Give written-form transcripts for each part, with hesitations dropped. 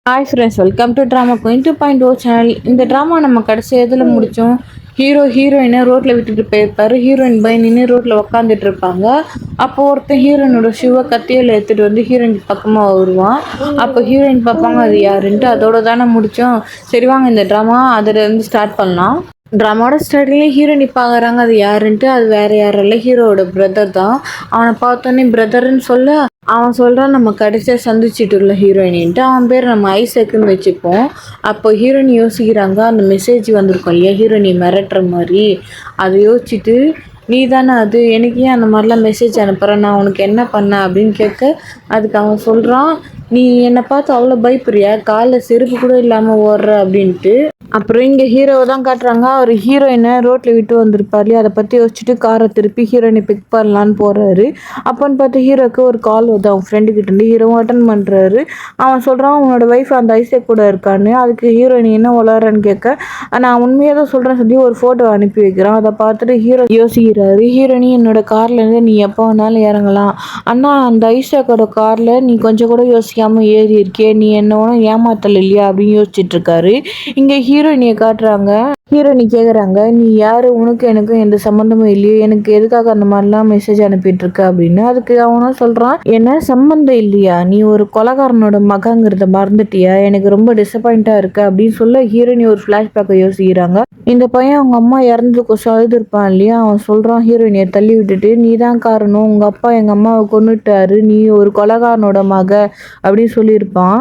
Hi friends, welcome to drama queen 2.0 channel. இந்த drama நம்ம கடைசி இதில் முடித்தோம். ஹீரோயினை ரோட்டில் விட்டுட்டு போயிருப்பாரு. ஹீரோயின் பை நின்று ரோட்டில் உக்காந்துட்டு இருப்பாங்க. அப்போ ஒருத்தன் ஹீரோயினோட ஷூவை கத்தியில் எடுத்துகிட்டு வந்து ஹீரோயின் பக்கமாக வருவான். அப்போ ஹீரோயின் பார்ப்பாங்க அது யாருன்ட்டு. அதோட தானே முடித்தோம். சரி வாங்க இந்த ட்ராமா அதிலேருந்து ஸ்டார்ட் பண்ணலாம். ட்ராமாவோட ஸ்டார்டிங்லேயே ஹீரோயின் பார்க்குறாங்க அது யாருன்ட்டு. அது வேறு யாரும் இல்லை, ஹீரோவோட பிரதர் தான். அவனை பார்த்தோன்னே பிரதர்ன்னு சொல்ல அவன் சொல்கிறான் நம்ம கடைசியாக சந்திச்சிட்டுள்ள ஹீரோயின்ட்டு. அவன் பேர் நம்ம ஐசக்குன்னு வச்சுப்போம். அப்போ ஹீரோயின் யோசிக்கிறாங்க, அந்த மெசேஜ் வந்திருக்கும் இல்லையா ஹீரோயினை மிரட்டுற மாதிரி. அதை யோசிச்சுட்டு நீ தானே அது, எனக்கு ஏன் அந்த மாதிரிலாம் மெசேஜ் அனுப்புகிறேன், நான் உனக்கு என்ன பண்ணேன் அப்படின்னு கேட்க அதுக்கு அவன் சொல்கிறான், நீ என்னை பார்த்து அவ்வளோ பயப்படுறியா, காலில் செருப்பு கூட இல்லாமல் ஓடுற அப்படின்ட்டு. அப்புறம் இங்கே ஹீரோவை தான் காட்டுறாங்க. அவர் ஹீரோயினை ரோட்டில் விட்டு வந்திருப்பார் இல்லையா, அதை பற்றி யோசிச்சுட்டு காரை திருப்பி ஹீரோயினை பிக் பண்ணலான்னு போகிறாரு. அப்போன்னு பார்த்து ஹீரோக்கு ஒரு கால் வருது அவன் ஃப்ரெண்டுக்கிட்ட இருந்து. ஹீரோவும் அட்டன் பண்ணுறாரு. அவன் சொல்கிறான் உன்னோட ஒய்ஃப் அந்த ஐசக் கூட இருக்கான்னு. அதுக்கு ஹீரோயின் என்ன வளரன்னு கேட்க நான் உண்மையாக தான் சொல்கிறேன் சொல்லி ஒரு ஃபோட்டோ அனுப்பி வைக்கிறான். அதை பார்த்துட்டு ஹீரோ யோசிக்கிறாரு. ஹீரோயினி என்னோட கார்லேருந்து நீ எப்போ வேணாலும் இறங்கலாம், அண்ணா அந்த ஐசக்கோட காரில் நீ கொஞ்சம் கூட யோசிக்காமல் ஏறி இருக்கே, நீ என்ன ஒன்றும் ஏமாத்தல் இல்லையா அப்படின்னு யோசிச்சுட்டு இருக்காரு. இங்கே ஹீரோயினியை காட்டுறாங்க. ஹீரோயினி கேட்குறாங்க, நீ யார், உனக்கு எனக்கும் எந்த சம்மந்தமும் இல்லையோ, எனக்கு எதுக்காக அந்த மாதிரிலாம் மெசேஜ் அனுப்பிட்டுருக்க அப்படின்னு. அதுக்கு அவனும் சொல்கிறான், என்ன சம்மந்தம் இல்லையா, நீ ஒரு கொலகாரனோட மகங்கிறத மறந்துட்டியா, எனக்கு ரொம்ப டிசப்பாயிண்ட்டாக இருக்கு அப்படின்னு சொல்ல ஹீரோயினி ஒரு ஃப்ளாஷ்பேக்கை யோசிக்கிறாங்க. இந்த பையன் அவங்க அம்மா இறந்ததுக்கோசம் அழுதுருப்பான் இல்லையா, அவன் சொல்கிறான் ஹீரோயினியை தள்ளி விட்டுட்டு, நீ தான் காரணம், உங்கள் அப்பா எங்கள் அம்மாவை கொன்னுட்டாரு, நீ ஒரு கொலகாரனோட மக அப்படின்னு சொல்லியிருப்பான்.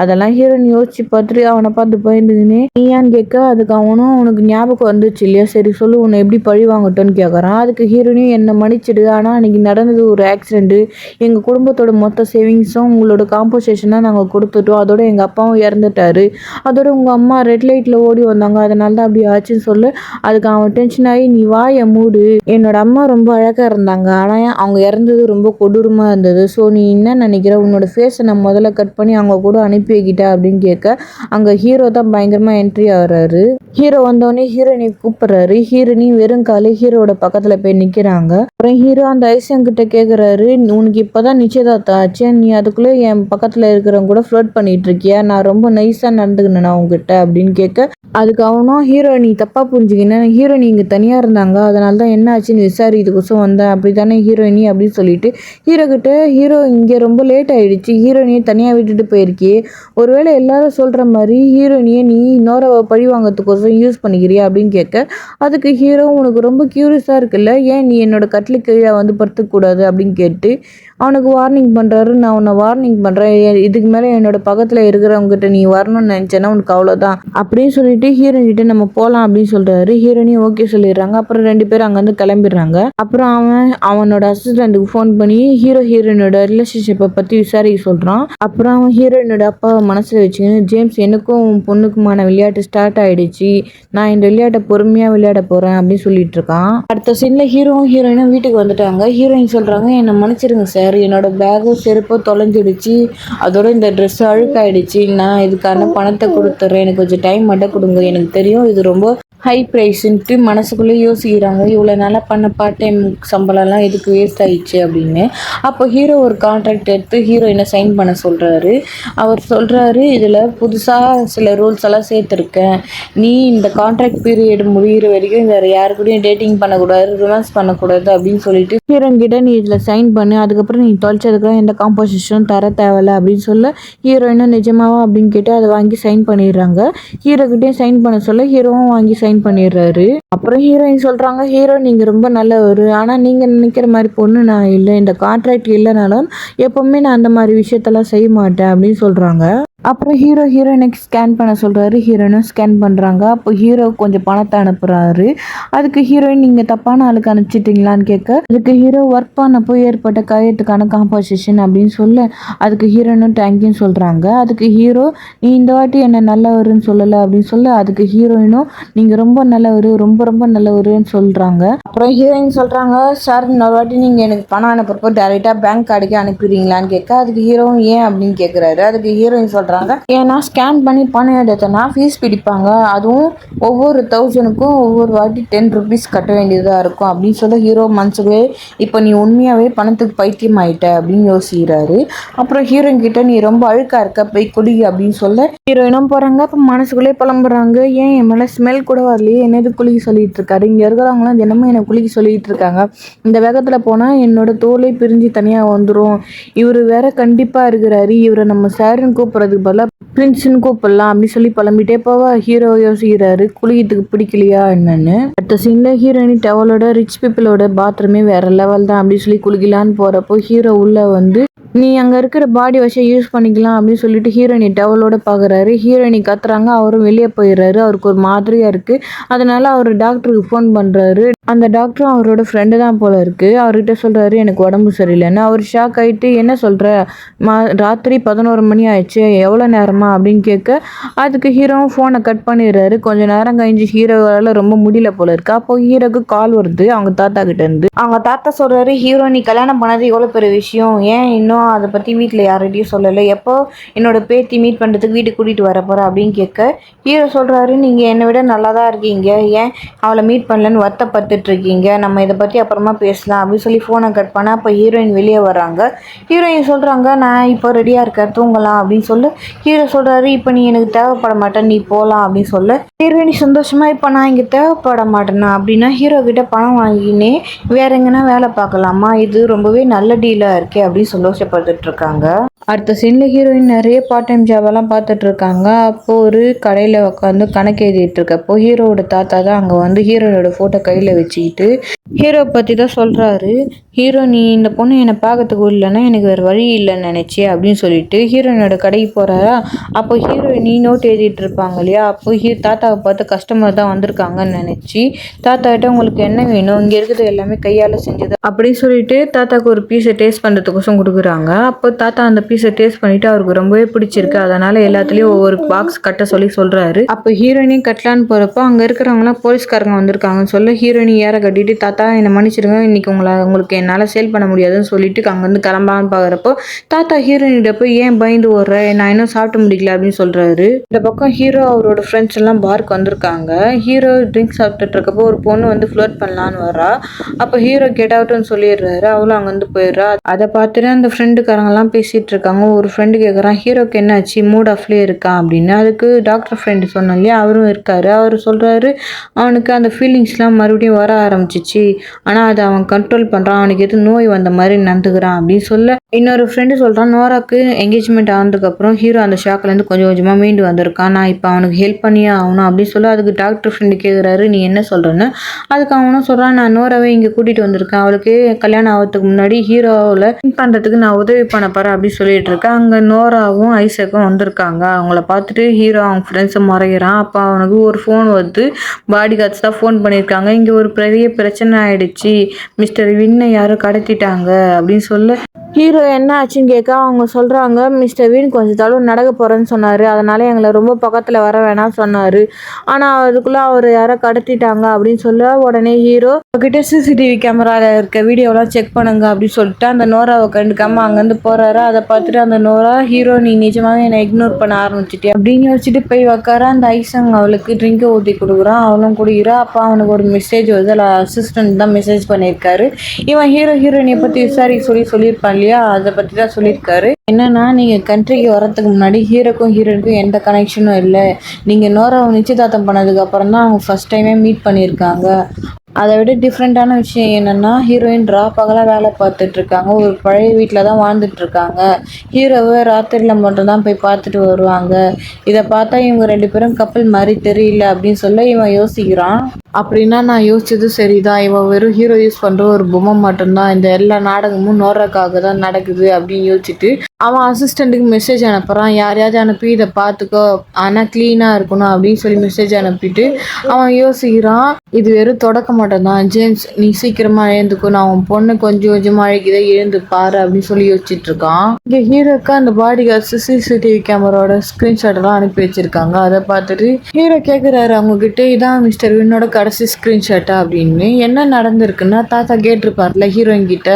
அதெல்லாம் ஹீரோயின் யோசிச்சு பார்த்துட்டு அவனை பார்த்து பயந்துக்கினே நீயான்னு கேட்க அதுக்கு அவனும் உனக்கு ஞாபகம் வந்துச்சு இல்லையா, சரி சொல்லு உன்னை எப்படி பழி வாங்கட்டோன்னு கேட்குறான். அதுக்கு ஹீரோயினியும் என்னை மன்னிச்சிடு, ஆனால் அன்றைக்கி நடந்தது ஒரு ஆக்சிடெண்ட்டு, எங்கள் குடும்பத்தோட மொத்த சேவிங்ஸும் உங்களோட காம்போசேஷனாக நாங்கள் கொடுத்துட்டோம், அதோட எங்கள் அப்பாவும் இறந்துட்டாரு, அதோட உங்கள் அம்மா ரெட் லைட்டில் ஓடி வந்தாங்க, அதனால தான் அப்படி ஆச்சுன்னு சொல்லு. அதுக்கு அவன் டென்ஷன் ஆகி நீ வாயை மூடு, என்னோட அம்மா ரொம்ப அழகாக இருந்தாங்க, ஆனால் அவங்க இறந்தது ரொம்ப கொடூரமாக இருந்தது, ஸோ நீ என்ன நினைக்கிற, உன்னோட ஃபேஸை நான் முதல்ல கட் பண்ணி அவங்க கூட அனுப்பி வைக்கிட்டேன் அப்படின்னு கேட்க அங்கே ஹீரோ தான் பயங்கரமாக என்ட்ரி ஆகிறாரு. ஹீரோ வந்தோடனே ஹீரோயினை கூப்பிடுறாரு. ஹீரோயினி வெறும் காலை ஹீரோட பக்கத்துல போய் நிக்கிறாங்க. அப்புறம் ஹீரோ அந்த ஐசங்கிட்ட கேக்குறாரு, உனக்கு இப்பதான் நிச்சயதார்த்தம் ஆச்சு, நீ அதுக்குள்ள என் பக்கத்துல இருக்கிறவங்க கூட ஃப்ளோட் பண்ணிட்டு இருக்கியா, நான் ரொம்ப நைஸா நடந்துக்கினேன் உங்ககிட்ட அப்படின்னு கேட்க அதுக்கு அவனும் ஹீரோயினி தப்பா புரிஞ்சுக்கினேன், ஹீரோயினி இங்க தனியா இருந்தாங்க, அதனால தான் என்ன ஆச்சுன்னு விசாரிக்கிறதுக்கோசம் வந்தேன், அப்படித்தானே ஹீரோயினி அப்படின்னு சொல்லிட்டு ஹீரோ கிட்ட ஹீரோ இங்க ரொம்ப லேட் ஆயிடுச்சு, ஹீரோயினியை தனியா விட்டுட்டு போயிருக்கியே, ஒருவேளை எல்லாரும் சொல்ற மாதிரி ஹீரோயினியை நீ இன்னொரு பழி வாங்கிறதுக்கோசம் யூஸ் பண்ணிக்கிறியா அப்படின்னு கேட்க அதுக்கு ஹீரோ உனக்கு ரொம்ப க்யூரியஸாக இருக்குல்ல, ஏன் நீ என்னோட கட்லுக்கு கீழே வந்து படுத்துக்கூடாது அப்படின்னு கேட்டு அவனுக்கு வார்னிங் பண்ணுறாரு. நான் உன்னை வார்னிங் பண்ணுறேன், இதுக்கு மேலே என்னோட பக்கத்தில் இருக்கிறவங்ககிட்ட நீ வரணும்னு நினச்சேன்னா உனக்கு அவ்வளோதான் அப்படின்னு சொல்லிட்டு ஹீரோயின் கிட்ட நம்ம போகலாம் அப்படின்னு சொல்கிறாரு. ஹீரோயினியும் ஓகே சொல்லிடுறாங்க. அப்புறம் 2 பேரும் அங்கேருந்து கிளம்பிடுறாங்க. அப்புறம் அவனோட அசிஸ்டண்ட்டுக்கு ஃபோன் பண்ணி ஹீரோயினோட ரிலேஷன்ஷிப்பை பற்றி விசாரிக்க சொல்கிறான். அப்புறம் அவன் ஹீரோயினோட அப்பாவை மனசில் வச்சுக்கணும், ஜேம்ஸ் எனக்கும் பொண்ணுக்குமான விளையாட்டு ஸ்டார்ட் ஆகிடுச்சு, நான் இந்த விளையாட்டை பொறுமையாக விளையாட போகிறேன் அப்படின்னு சொல்லிட்டு இருக்கான். அடுத்த சீனில் ஹீரோவும் ஹீரோயினும் வீட்டுக்கு வந்துட்டாங்க. ஹீரோயின் சொல்கிறாங்க, என்னை மன்னிச்சிருங்க சார், என்னோட பேகும் செருப்பும் தொலைஞ்சிடுச்சு, அதோட இந்த ட்ரெஸ் அழுக்காயிடுச்சு, நான் இதுக்கான பணத்தை கொடுத்துட்றேன், எனக்கு கொஞ்சம் டைம் மட்டும் கொடுங்க, எனக்கு தெரியும் இது ரொம்ப ஹை ப்ரைஸுன்ட்டு மனசுக்குள்ளே யோசிக்கிறாங்க, இவ்வளோ நாளாக பண்ண பார்ட் டைம் சம்பளம்லாம் எதுக்கு வேஸ்ட் ஆகிடுச்சு அப்படின்னு. அப்போ ஹீரோ ஒரு கான்ட்ராக்ட் எடுத்து ஹீரோயினை சைன் பண்ண சொல்கிறாரு. அவர் சொல்கிறாரு, இதில் புதுசாக சில ரூல்ஸ் எல்லாம் சேர்த்துருக்கேன், நீ இந்த கான்ட்ராக்ட் பீரியட் முடிகிற வரைக்கும் வேறு யாரு கூடயும் டேட்டிங் பண்ணக்கூடாது, ரொமான்ஸ் பண்ணக்கூடாது அப்படின்னு சொல்லிட்டு ஹீரோயின்கிட்ட நீ இதில் சைன் பண்ணு, அதுக்கப்புறம் நீ தொலைச்சதுக்கெல்லாம் எந்த காம்போசிஷனும் தர தேவையில்ல அப்படின்னு சொல்ல ஹீரோயினும் நிஜமாவா அப்படின்னு கேட்டு அதை வாங்கி சைன் பண்ணிடுறாங்க. ஹீரோக்கிட்டையும் சைன் பண்ண சொல்ல ஹீரோவும் வாங்கி சைன் பண்ணிடுறாரு. அப்புறம் ஹீரோயின் சொல்றாங்க, ஹீரோ நீங்க ரொம்ப நல்லவர், ஆனா நீங்க நினைக்கிற மாதிரி பொண்ணு நான் இல்லை, இந்த கான்ட்ராக்ட் இல்லைனாலும் எப்பவுமே நான் அந்த மாதிரி விஷயத்தெல்லாம் செய்ய மாட்டேன் அப்படின்னு சொல்றாங்க. அப்புறம் ஹீரோயினுக்கு ஸ்கேன் பண்ண சொல்கிறாரு. ஹீரோயினும் ஸ்கேன் பண்ணுறாங்க. அப்போ ஹீரோ கொஞ்சம் பணத்தை அனுப்புகிறாரு. அதுக்கு ஹீரோயின் நீங்கள் தப்பான ஆளுக்கு அனுப்பிச்சிட்டிங்களான்னு கேட்க அதுக்கு ஹீரோ ஒர்க் பண்ணப்போ ஏற்பட்ட காயத்துக்கான காம்போசிஷன் அப்படின்னு சொல்ல அதுக்கு ஹீரோயினும் தேங்க்யூன்னு சொல்கிறாங்க. அதுக்கு ஹீரோ நீ இந்த வாட்டி என்ன நல்லவருன்னு சொல்லலை அப்படின்னு சொல்ல அதுக்கு ஹீரோயினும் நீங்கள் ரொம்ப நல்லவர், ரொம்ப ரொம்ப நல்லவருன்னு சொல்கிறாங்க. அப்புறம் ஹீரோயின் சொல்கிறாங்க, சார் இன்னொரு வாட்டி நீங்கள் எனக்கு பணம் அனுப்புறப்போ டேரெக்டாக பேங்க் கார்டுக்கே அனுப்பிடுறீங்களான்னு கேட்க அதுக்கு ஹீரோவும் ஏன் அப்படின்னு கேட்குறாரு. அதுக்கு ஹீரோயின் சொல்கிறாங்க, மாட்றாங்க. ஏன்னா ஸ்கேன் பண்ணி பணம் எடுத்தனா ஃபீஸ் பிடிப்பாங்க. அதுவும் ஒவ்வொரு 1000க்கும் ஒவ்வொரு வாட்டி 10 rupees கட்ட வேண்டியதாக இருக்கும் அப்படின்னு சொல்ல ஹீரோ மனசுக்குள்ளே இப்போ நீ உண்மையாகவே பணத்துக்கு பைத்தியம் ஆயிட்ட அப்படின்னு யோசிக்கிறாரு. அப்புறம் ஹீரோயின் கிட்ட நீ ரொம்ப அழுக்கா இருக்க போய் குடி அப்படின்னு சொல்ல ஹீரோயினும் போகிறாங்க. அப்போ மனசுக்குள்ளே புலம்புறாங்க, ஏன் என் மேலே ஸ்மெல் கூட வரலையே, என்னது குளிக்க சொல்லிட்டு இருக்காரு, இங்கே இருக்கிறவங்களாம் தினமும் என்னை குளிக்க சொல்லிட்டு இருக்காங்க, இந்த வேகத்தில் போனால் என்னோட தோலை பிரிஞ்சு தனியாக வந்துடும், இவர் வேற கண்டிப்பாக இருக்கிறாரு, இவரை நம்ம சாருன்னு கூப்பிட்றதுக்கு பதிலாக பிரின்ஸ்ன்னு கூப்பிடலாம் அப்படின்னு சொல்லி புலம்பிட்டே போவா. ஹீரோ யோசிக்கிறாரு குளிக்கிறதுக்கு பிடிக்கலையா என்னன்னு. அடுத்த சீன்ல ஹீரோயின் டவலோட ரிச் பீப்புளோட பாத்ரூமே வேற லெவல் தான் அப்படின்னு சொல்லி குளிக்கலான்னு போறப்போ ஹீரோ உள்ள வந்து நீ அங்கே இருக்கிற பாடி வாஷை யூஸ் பண்ணிக்கலாம் அப்படின்னு சொல்லிட்டு ஹீரோயினி டவலோட பார்க்குறாரு. ஹீரோயினி கத்துறாங்க, அவரும் வெளியே போயிடுறாரு. அவருக்கு ஒரு மாதிரியாக இருக்குது. அதனால அவர் டாக்டருக்கு ஃபோன் பண்ணுறாரு. அந்த டாக்டரும் அவரோட ஃப்ரெண்டு தான் போல இருக்குது. அவர்கிட்ட சொல்கிறாரு எனக்கு உடம்பு சரியில்லைன்னு. அவர் ஷாக் ஆகிட்டு என்ன சொல்கிற, ராத்திரி 11 மணி ஆயிடுச்சு, எவ்வளோ நேரமா அப்படின்னு கேட்க அதுக்கு ஹீரோவும் ஃபோனை கட் பண்ணிடுறாரு. கொஞ்சம் நேரம் கழிஞ்சு ஹீரோவால் ரொம்ப முடியல போல இருக்கு. அப்போ ஹீரோக்கு கால் வருது அவங்க தாத்தா கிட்ட இருந்து. அவங்க தாத்தா சொல்கிறாரு, ஹீரோ நீ கல்யாணம் பண்ணது எவ்வளோ பெரிய விஷயம், ஏன் இன்னும் அதை பற்றி வீட்டில் யார்கிட்டையும் சொல்லலை, எப்போ என்னோட பேத்தி மீட் பண்ணுறதுக்கு வீட்டுக்கு கூட்டிகிட்டு வர போகிற அப்படின்னு கேட்க ஹீரோ சொல்கிறாரு, நீங்கள் என்னை விட நல்லா தான் இருக்கீங்க, ஏன் அவளை மீட் பண்ணலன்னு வருத்தப்பட்டுட்டு இருக்கீங்க, நம்ம இதை பற்றி அப்புறமா பேசலாம் அப்படின்னு சொல்லி ஃபோனை கட் பண்ண அப்போ ஹீரோயின் வெளியே வராங்க. ஹீரோயின் சொல்கிறாங்க, நான் இப்போ ரெடியாக இருக்கேன் தூங்கலாம் அப்படின்னு சொல்லி ஹீரோ சொல்கிறாரு, இப்போ நீ எனக்கு தேவைப்பட மாட்டேன், நீ போகலாம் அப்படின்னு சொல்ல ஹீரோயினி சந்தோஷமாக இப்போ நான் இங்கே தேவைப்பட மாட்டேன்னா அப்படின்னா ஹீரோ கிட்ட பணம் வாங்கினே வேற எங்கன்னா வேலை பார்க்கலாமா, இது ரொம்பவே நல்ல டீலாக இருக்கே அப்படின்னு சந்தோஷப்பட்டுட்டு இருக்காங்க. அடுத்த சீனில் ஹீரோயின் நிறைய பார்ட் டைம் ஜாபெல்லாம் பார்த்துட்டு இருக்காங்க. அப்போது ஒரு கடையில் உட்காந்து கணக்கு எழுதிட்டு இருக்கப்போ ஹீரோவோட தாத்தா தான் அங்கே வந்து ஹீரோயினோட ஃபோட்டோ கையில் வச்சுக்கிட்டு ஹீரோ பற்றி தான் சொல்கிறாரு. ஹீரோ நீ இந்த பொண்ணு என்னை பார்க்கறதுக்கு இல்லைன்னா எனக்கு வேறு வழி இல்லைன்னு நினச்சி அப்படின்னு சொல்லிட்டு ஹீரோயினோட கடைக்கு போகிறாரா. அப்போ ஹீரோயினி நோட் எழுதிட்டு இருப்பாங்க இல்லையா, அப்போ தாத்தாவை பார்த்து கஸ்டமர் தான் வந்திருக்காங்கன்னு நினச்சி தாத்தாக்கிட்ட உங்களுக்கு என்ன வேணும், இங்கே இருக்கிறது எல்லாமே கையால் செஞ்சது அப்படின்னு சொல்லிட்டு தாத்தாவுக்கு ஒரு பீஸை டேஸ்ட் பண்ணுறதுக்கோசம் கொடுக்குறாங்க. அப்போ தாத்தா அந்த பீஸை டேஸ்ட் பண்ணிட்டு அவருக்கு ரொம்பவே பிடிச்சிருக்கு, அதனால எல்லாத்துலேயும் ஒவ்வொரு பாக்ஸ் கட்ட சொல்கிறாரு. அப்போ ஹீரோயினையும் கட்டலான்னு போகிறப்போ அங்கே இருக்கிறவங்களாம் போலீஸ்காரங்க வந்திருக்காங்கன்னு சொல்ல ஹீரோயினி ஏற கட்டிட்டு தாத்தா என்னை மன்னிச்சிருங்க, இன்னைக்கு உங்களுக்கு என்னால் சேல் பண்ண முடியாதுன்னு சொல்லிட்டு அங்கேருந்து கிளம்பலான்னு பார்க்குறப்போ தாத்தா ஹீரோயினிட்ட போய் ஏன் பயந்து ஓடுற, நான் இன்னும் சாப்பிட்டு முடிக்கல அப்படின்னு சொல்கிறாரு. இந்த பக்கம் ஹீரோ அவரோட ஃப்ரெண்ட்ஸ் எல்லாம் பார்க்கு வந்திருக்காங்க. ஹீரோ ட்ரிங்க்ஸ் சாப்பிட்டுட்டு இருக்கப்போ ஒரு பொண்ணு வந்து ஃப்ளோட் பண்ணலான்னு வரா. அப்போ ஹீரோ கெட் அவுட்னு சொல்லிடுறாரு. அவளும் அங்கேருந்து போயிடுறா. அதை பார்த்துட்டு அந்த ஃப்ரெண்டுக்காரங்கெல்லாம் பேசிகிட்டு இருக்காங்க. ஒரு ஃப்ரெண்டு கேட்குறான், ஹீரோக்கு என்னாச்சு, மூட் ஆஃப்லேயே இருக்கான் அப்படின்னு. அதுக்கு டாக்டர் ஃப்ரெண்டு சொன்னோம் இல்லையா, அவரும் இருக்காரு. அவர் சொல்கிறாரு அவனுக்கு அந்த ஃபீலிங்ஸ்லாம் மறுபடியும் வர ஆரம்பிச்சிச்சு, ஆனால் அதை அவன் கண்ட்ரோல் பண்ணுறான், அவனுக்கு எது நோய் வந்த மாதிரி நடந்துக்கிறான் அப்படின்னு சொல்ல இன்னொரு ஃப்ரெண்டு சொல்கிறான், நோராக்கு என்கேஜ்மெண்ட் ஆனதுக்கப்புறம் ஹீரோ அந்த ஷாக்லேருந்து கொஞ்சம் கொஞ்சமாக மீண்டு வந்திருக்கான், நான் இப்போ அவனுக்கு ஹெல்ப் பண்ணியே ஆகணும் அப்படின்னு சொல்ல அதுக்கு டாக்டர் ஃப்ரெண்டு கேட்குறாரு நீ என்ன சொல்கிறேன்னு. அதுக்கு அவனும் சொல்கிறான், நான் நோராவே இங்கே கூட்டிகிட்டு வந்திருக்கேன், அவளுக்கு கல்யாணம் ஆகிறதுக்கு முன்னாடி ஹீரோவில் பண்ணுறதுக்கு நான் உதவி பண்ண போகிறேன் அப்படின்னு சொல்லிட்டு இருக்கேன். அங்கே நோராவும் ஐசக்கும் வந்திருக்காங்க. அவங்கள பார்த்துட்டு ஹீரோ அவங்க ஃப்ரெண்ட்ஸை மறைகிறான். அப்போ அவனுக்கு ஒரு ஃபோன் வந்து பாடி கார்ட்ஸ் தான் ஃபோன் பண்ணியிருக்காங்க, இங்கே ஒரு பெரிய பிரச்சனை ஆயிடுச்சு, மிஸ்டர் வின்னை யாரோ கடத்திட்டாங்க அப்படின்னு சொல்ல ஹீரோ என்ன ஆச்சுன்னு கேட்க அவங்க சொல்கிறாங்க, மிஸ்டர் வின் கொஞ்சம் தளவு நடக்க போகிறேன்னு சொன்னார், அதனால எங்களை ரொம்ப பக்கத்தில் வர வேணாம் சொன்னார், ஆனால் அதுக்குள்ளே அவர் யாரோ கடத்திட்டாங்க அப்படின்னு சொல்ல உடனே ஹீரோ கிட்ட சிசிடிவி கேமராவில் இருக்க வீடியோலாம் செக் பண்ணுங்க அப்படின்னு சொல்லிட்டு அந்த நோராவை கண்டுக்காமல் அங்கேருந்து போகிறாரு. அதை பார்த்துட்டு அந்த நோரா, ஹீரோ நீ நிஜமாவே என்னை இக்னோர் பண்ண ஆரம்பிச்சிட்டே அப்படின்னு வச்சுட்டு போய் உக்கார அந்த ஐசங் அவளுக்கு ட்ரிங்கை ஊற்றி கொடுக்குறான். அவளும் குடிக்கிறா. அப்போ அவனுக்கு ஒரு மெசேஜ் வருது, அதில் அசிஸ்டன்ட் தான் மெசேஜ் பண்ணியிருக்காரு. இவன் ஹீரோயினை பற்றி சொல்லியிருப்பான் இல்லையா, அதை பற்றி தான் சொல்லியிருக்காரு. என்னன்னா நீங்கள் கண்ட்ரிக்கு வரதுக்கு முன்னாடி ஹீரோக்கும் ஹீரோயினுக்கும் எந்த கனெக்ஷனும் இல்லை, நீங்கள் நோராவை நிச்சயதார்த்தம் பண்ணதுக்கு அப்புறம் தான் அவங்க ஃபர்ஸ்ட் டைமே மீட் பண்ணியிருக்காங்க. அதை விட டிஃப்ரெண்ட்டான விஷயம் என்னென்னா ஹீரோயின் பகலாக வேலை பார்த்துட்ருக்காங்க, ஒரு பழைய வீட்டில் தான் வாழ்ந்துட்டுருக்காங்க, ஹீரோவை ராத்திரியில் மட்டும்தான் போய் பார்த்துட்டு வருவாங்க, இதை பார்த்தா இவங்க 2 பேரும் கப்பல் மாதிரி தெரியல அப்படின்னு சொல்ல இவன் யோசிக்கிறான். அப்படின்னா நான் யோசிச்சது சரிதான், இவன் வெறும் ஹீரோ யூஸ் பண்ணுற ஒரு பொம்மை மட்டும்தான், இந்த எல்லா நாடகமும் நோராக்காக தான் நடக்குது அப்படின்னு யோசிச்சுட்டு அவன் அசிஸ்டண்ட்டுக்கு மெசேஜ் அனுப்புகிறான், யாரையாவது அனுப்பி இதை பார்த்துக்கோ ஆனால் க்ளீனாக இருக்கணும் அப்படின்னு சொல்லி மெசேஜ் அனுப்பிட்டு அவன் யோசிக்கிறான், இது வெறும் தொடக்க மட்டும்தான், ஜேம்ஸ் நீ சீக்கிரமாக எழுந்துக்கும், நான் உன் பொண்ணு கொஞ்சம் கொஞ்சமாக அழைக்குதே எழுந்து பாரு அப்படின்னு சொல்லி யோசிச்சுட்டு இருக்கான். இங்கே ஹீரோக்கு அந்த பாடி கார்ட்ஸ் சிசிடிவி கேமராவோட ஸ்க்ரீன்ஷாட் எல்லாம் அனுப்பி வச்சிருக்காங்க. அதை பார்த்துட்டு ஹீரோ கேட்குறாரு அவங்க கிட்ட, இதான் மிஸ்டர் வின்னோட கடைசி ஸ்க்ரீன்ஷாட்டா அப்படின்னு. என்ன நடந்திருக்குன்னா, தாத்தா கேட்டிருப்பார்ல ஹீரோயின் கிட்ட,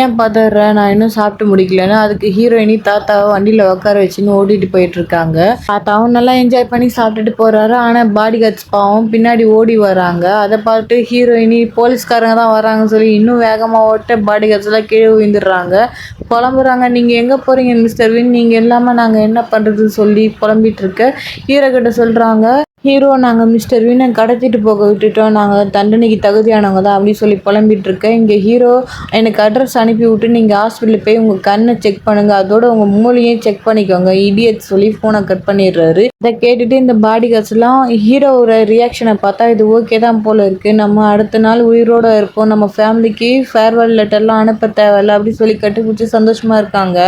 ஏன் பதற, நான் இன்னும் சாப்பிட்டு முடிக்கலன்னு. அதுக்கு ஹீரோயினி தாத்தாவை வண்டியில் உட்கார வச்சுன்னு ஓட்டிட்டு போயிட்டுருக்காங்க. தாத்தாவும் நல்லா என்ஜாய் பண்ணி சாப்பிட்டுட்டு போகிறாரு. ஆனால் பாடி கார்ட்ஸ் பாவம் பின்னாடி ஓடி வராங்க. அதை பார்த்து ஹீரோயினி போலீஸ்காரங்க தான் வராங்கன்னு சொல்லி இன்னும் வேகமாக ஓட்ட பாடி கார்ட்ஸ்லாம் கீழே விழுந்துடுறாங்க. புலம்புறாங்க, நீங்கள் எங்கே போகிறீங்க மிஸ்டர் வின், நீங்கள் இல்லாமல் நாங்கள் என்ன பண்ணுறதுன்னு சொல்லி புலம்பிகிட்டு இருக்க ஹீரோ கிட்ட சொல்கிறாங்க, ஹீரோ நாங்கள் மிஸ்டர் வினை கடத்திட்டு போக விட்டுட்டோம், நாங்கள் தண்டனைக்கு தகுதியானவங்க தான் அப்படின்னு சொல்லி புலம்பிகிட்டு இருக்கேன். இங்கே ஹீரோ எனக்கு அட்ரஸ் அனுப்பி விட்டு நீங்கள் ஹாஸ்பிட்டலில் போய் உங்கள் கண்ணை செக் பண்ணுங்கள், அதோட உங்கள் மூளையும் செக் பண்ணிக்கோங்க இடியட் சொல்லி ஃபோனை கட் பண்ணிடுறாரு. இதை கேட்டுட்டு இந்த பாடி கார்ட்ஸ்லாம் ஹீரோவோட ரியாக்ஷனை பார்த்தா இது ஓகே தான் போல் இருக்குது, நம்ம அடுத்த நாள் உயிரோடு இருப்போம், நம்ம ஃபேமிலிக்கு ஃபேர்வெல் லெட்டர்லாம் அனுப்ப தேவையில்ல அப்படின்னு சொல்லி கட்டுப்பிடிச்சி சந்தோஷமாக இருக்காங்க.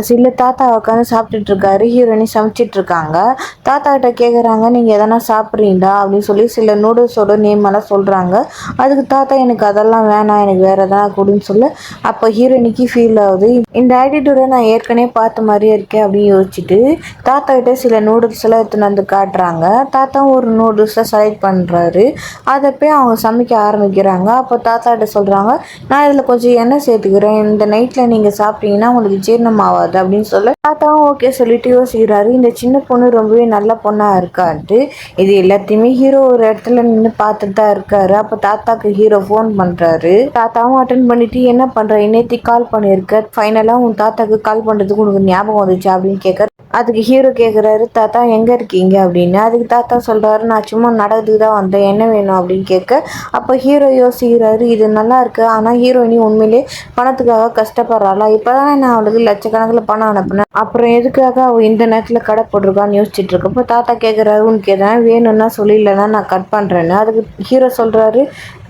சில தாத்தா உட்காந்து சாப்பிட்டுட்டு இருக்காரு. ஹீரோயினி சமைச்சிட்டு இருக்காங்க. தாத்தா கிட்ட கேட்குறாங்க, நீங்கள் எதனா சாப்பிட்றீங்களா அப்படின்னு சொல்லி சில நூடுல்ஸோட நேம் எல்லாம் சொல்கிறாங்க. அதுக்கு தாத்தா எனக்கு அதெல்லாம் வேணாம், எனக்கு வேறு எதனா கொடுன்னு சொல்ல அப்போ ஹீரோயினிக்கு ஃபீல் ஆகுது, இந்த ஆட்டிடியூடை நான் ஏற்கனவே பார்த்த மாதிரியே இருக்கேன் அப்படின்னு யோசிச்சுட்டு தாத்தா கிட்ட சில நூடுல்ஸ் எல்லாம் எடுத்துன்னு வந்து காட்டுறாங்க. தாத்தாவும் ஒரு நூடுல்ஸை செலக்ட் பண்ணுறாரு. அதை போய் அவங்க சமைக்க ஆரம்பிக்கிறாங்க. அப்போ தாத்தா கிட்ட சொல்கிறாங்க, நான் இதில் கொஞ்சம் எண்ணெய் சேர்த்துக்கிறேன், இந்த நைட்டில் நீங்கள் சாப்பிட்டீங்கன்னா உங்களுக்கு ஜீரணம் ஆகாது அப்படின்னு சொல்ல தாத்தாவும் ஓகே சொல்லிட்டு யோசிக்கிறாரு, இந்த சின்ன பொண்ணு ரொம்பவே நல்ல பொண்ணா இருக்கான்ட்டு. இது எல்லாத்தையுமே ஹீரோ ஒரு இடத்துல நின்று பார்த்துட்டு தான் இருக்காரு. அப்போ தாத்தாக்கு ஹீரோ ஃபோன் பண்றாரு. தாத்தாவும் அட்டன் பண்ணிட்டு, என்ன பண்ற, இன்னைக்கு கால் பண்ணியிருக்க, ஃபைனலா உன் தாத்தாக்கு கால் பண்றதுக்கு உனக்கு ஞாபகம் வந்துச்சு அப்படின்னு கேட்க அதுக்கு ஹீரோ கேட்குறாரு, தாத்தா எங்கே இருக்கீங்க அப்படின்னு. அதுக்கு தாத்தா சொல்கிறாரு, நான் சும்மா நடக்கிறதுக்கு தான் வந்தேன், என்ன வேணும் அப்படின்னு கேட்க அப்போ ஹீரோ யோசிக்கிறாரு, இது நல்லா இருக்கு, ஆனால் ஹீரோயினி உண்மையிலே பணத்துக்காக கஷ்டப்படுறாளா, இப்போ தானே நான் அவளுக்கு லட்சக்கணக்கில் பணம் அனுப்புனேன், அப்புறம் எதுக்காக அவள் இந்த நேரத்தில் கடை போட்டிருக்கான்னு யோசிச்சுட்டு இருக்கப்போ தாத்தா கேட்குறாரு, உனக்கு எதனா வேணும்னா சொல்லிடலன்னா நான் கட் பண்ணுறேன்னு. அதுக்கு ஹீரோ சொல்கிறாரு,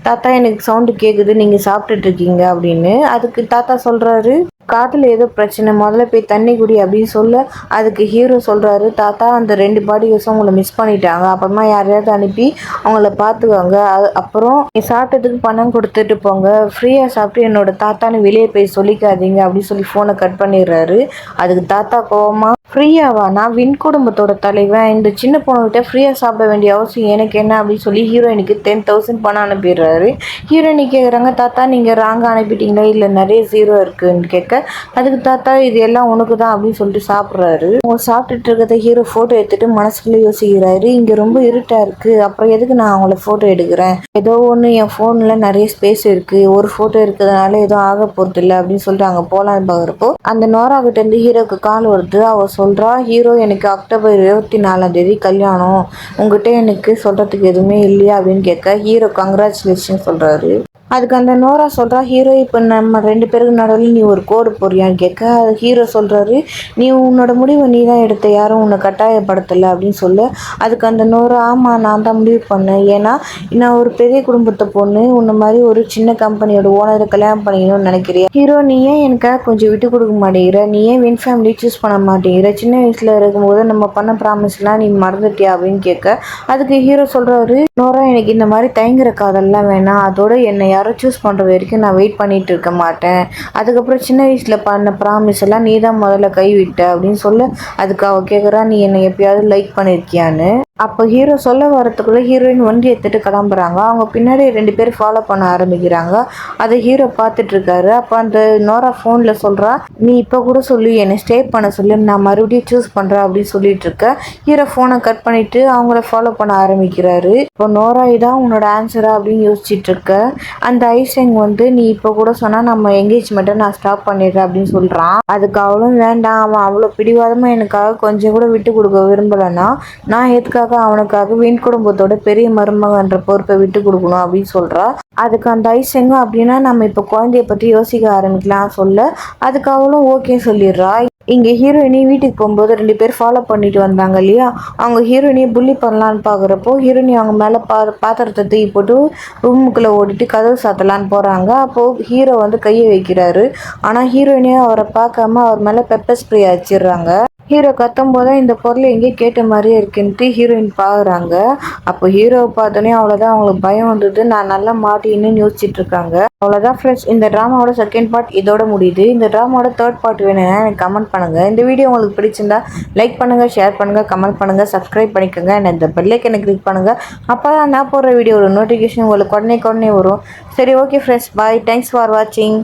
தாத்தா எனக்கு சவுண்டு கேட்குது, நீங்கள் சாப்பிட்டுட்டு இருக்கீங்க அப்படின்னு. அதுக்கு தாத்தா சொல்கிறாரு, காதில் ஏதோ பிரச்சனை, முதல்ல போய் தண்ணி குடி அப்படின்னு சொல்ல அதுக்கு ஹீரோ சொல்கிறாரு, தாத்தா அந்த 2 பாடி கார்ட்ஸும் உங்களை மிஸ் பண்ணிட்டாங்க, அப்புறமா யாரையாவது அனுப்பி அவங்கள பார்த்துக்கோங்க, அப்புறம் சாப்பிட்டதுக்கு பணம் கொடுத்துட்டு போங்க, ஃப்ரீயாக சாப்பிட்டு என்னோட தாத்தான்னு வெளியே போய் சொல்லிக்காதீங்க அப்படின்னு சொல்லி ஃபோனை கட் பண்ணிடுறாரு. அதுக்கு தாத்தா கோவமா, ஃப்ரீயாவா, நான் வின் குடும்பத்தோட தலைவன், இந்த சின்ன பொண்ணுகிட்ட ஃப்ரீயாக சாப்பிட வேண்டிய அவசியம் எனக்கு என்ன அப்படின்னு சொல்லி ஹீரோயினுக்கு 10,000 பணம் அனுப்பிடுறாரு. ஹீரோயினி கேட்குறாங்க, தாத்தா நீங்கள் ராங்காக அனுப்பிட்டீங்களா, இல்லை நிறைய ஜீரோ இருக்குன்னு கேட்க அதுக்கு தாத்தா இது எல்லாம் உனக்கு தான் அப்படின்னு சொல்லிட்டு சாப்பிட்றாரு. அவங்க சாப்பிட்டுட்டு இருக்கிறத ஹீரோ ஃபோட்டோ எடுத்துட்டு மனசுக்குள்ளே யோசிக்கிறாரு, இங்கே ரொம்ப இருட்டாக இருக்குது, அப்புறம் எதுக்கு நான் அவங்கள ஃபோட்டோ எடுக்கிறேன், ஏதோ ஒன்று என் ஃபோனில் நிறைய ஸ்பேஸ் இருக்குது, ஒரு ஃபோட்டோ இருக்கிறதுனால எதுவும் ஆக போகிறது இல்லை அப்படின்னு சொல்லிட்டு அங்கே போகலான்னு பார்க்குறப்போ அந்த நோரா கிட்ட இருந்து ஹீரோக்கு கால் வருது. அவள் சொல்கிறா, ஹீரோ எனக்கு அக்டோபர் 24 கல்யாணம், உங்ககிட்ட எனக்கு சொல்கிறதுக்கு எதுவுமே இல்லையா அப்படின்னு கேட்க ஹீரோ கங்க்ராச்சுலேஷன் சொல்கிறாரு. அதுக்கு அந்த நோரா சொல்கிறா, ஹீரோ இப்போ நம்ம 2 பேருக்கு நடுவில் நீ ஒரு கோடு போறியான்னு கேட்க ஹீரோ சொல்கிறாரு, நீ உன்னோட முடிவை நீ தான் எடுத்த, யாரும் உன்னை கட்டாயப்படுத்தலை அப்படின்னு சொல்ல அதுக்கு அந்த நோரா, ஆமாம் நான் தான் முடிவு பண்ணேன், ஏன்னா நான் ஒரு பெரிய குடும்பத்தை பொண்ணு, உன்ன மாதிரி ஒரு சின்ன கம்பெனியோட ஓனரை கல்யாணம் பண்ணிக்கணும்னு நினைக்கிறியா, ஹீரோ நீ ஏன் எனக்காக கொஞ்சம் விட்டு கொடுக்க மாட்டேங்கிற, நீ ஏன் வின் ஃபேமிலி சூஸ் பண்ண மாட்டேங்கிற, சின்ன வயசில் இருக்கும்போது நம்ம பண்ண ப்ராமிஸ்லாம் நீ மறந்துட்டியா அப்படின்னு கேட்க அதுக்கு ஹீரோ சொல்கிறாரு, நோரா எனக்கு இந்த மாதிரி தயங்குற காதல்லாம் வேணாம், அதோட என்னை யாரோ சூஸ் பண்ணுற வரைக்கும் நான் வெயிட் பண்ணிட்டு இருக்க மாட்டேன், அதுக்கப்புறம் சின்ன வயசில் பண்ண ப்ராமிஸ் எல்லாம் நீ தான் முதல்ல கைவிட்ட அப்படின்னு சொல்ல அதுக்கு அவள் கேட்குறா, நீ என்னை எப்பயாவது லைக் பண்ணியிருக்கியான்னு. அப்போ ஹீரோ சொல்ல வரத்துக்குள்ளே ஹீரோயின் வண்டி எடுத்துகிட்டு கிளம்புறாங்க. அவங்க பின்னாடி 2 பேர் ஃபாலோ பண்ண ஆரம்பிக்கிறாங்க. அதை ஹீரோ பார்த்துட்ருக்காரு. அப்போ அந்த நோரா ஃபோனில் சொல்கிறா, நீ இப்போ கூட சொல்லி என்னை ஸ்டே பண்ண சொல்லி நான் மறுபடியும் சூஸ் பண்ணுறேன் அப்படின்னு சொல்லிட்டு இருக்க. ஹீரோ ஃபோனை கட் பண்ணிவிட்டு அவங்கள ஃபாலோ பண்ண ஆரம்பிக்கிறாரு. இப்போ நோரா இதான் உன்னோட ஆன்சரா அப்படின்னு யோசிச்சுட்டு இருக்க. அந்த ஐசங் வந்து நீ இப்போ கூட சொன்னால் நம்ம என்கேஜ்மெண்ட்டை நான் ஸ்டாப் பண்ணிடுறேன் அப்படின்னு சொல்கிறான். அதுக்கு அவளும் வேண்டாம், அவன் அவ்வளோ பிடிவாதமாக எனக்காக கொஞ்சம் கூட விட்டு கொடுக்க விரும்பலைன்னா நான் எதுக்காக அவனுக்காக வின் குடும்பத்தோட பெரிய மருமகன்ற பொறுப்பை விட்டு கொடுக்கணும் அப்படின்னு சொல்றா. அதுக்கு அந்த ஐசங்க, அப்படின்னா நம்ம இப்போ குழந்தைய பற்றி யோசிக்க ஆரம்பிக்கலாம் சொல்ல அதுக்கு அவளும் ஓகே சொல்லிடுறா. இங்கே ஹீரோயினி வீட்டுக்கு போகும்போது 2 பேர் ஃபாலோ பண்ணிட்டு வந்தாங்க இல்லையா, அவங்க ஹீரோயினியை புள்ளி பண்ணலான்னு பார்க்குறப்போ ஹீரோயினி அவங்க மேலே பாத்திரத்தை தூக்கி போட்டு ரூமுக்குள்ளே ஓடிட்டு கதவு சாத்தலான்னு போகிறாங்க. அப்போது ஹீரோ வந்து கையை வைக்கிறாரு. ஆனால் ஹீரோயினியை அவரை பார்க்காம அவர் மேலே பெப்பர் ஸ்ப்ரே அடிச்சிடுறாங்க. ஹீரோ கத்தும்போது இந்த குரல் எங்கேயோ கேட்ட மாதிரியே இருக்குன்ட்டு ஹீரோயின் பார்க்குறாங்க. அப்போ ஹீரோவை பார்த்தோன்னே அவ்வளோதான், அவங்களுக்கு பயம் வந்தது. நான் நல்லா மாட்டின்னு யோசிச்சுட்டு இருக்காங்க. அவ்வளோதான் ஃப்ரெண்ட்ஸ், இந்த ட்ராமாவோட செகண்ட் பார்ட் இதோட முடியுது. இந்த ட்ராமாவோட தேர்ட் பார்ட் வேணும்னா எனக்கு கமெண்ட் பண்ணுங்கள். இந்த வீடியோ உங்களுக்கு பிடிச்சிருந்தா லைக் பண்ணுங்கள், ஷேர் பண்ணுங்கள், கமெண்ட் பண்ணுங்கள், சப்ஸ்கிரைப் பண்ணிக்கோங்க. இந்த பெல் ஐக்கனை கிளிக் பண்ணுங்கள். அப்போ தான் நான் போடுற வீடியோட நோட்டிஃபிகேஷன் உங்களுக்கு உடனே வரும். சரி, okay friends, bye. Thanks for வாட்சிங்.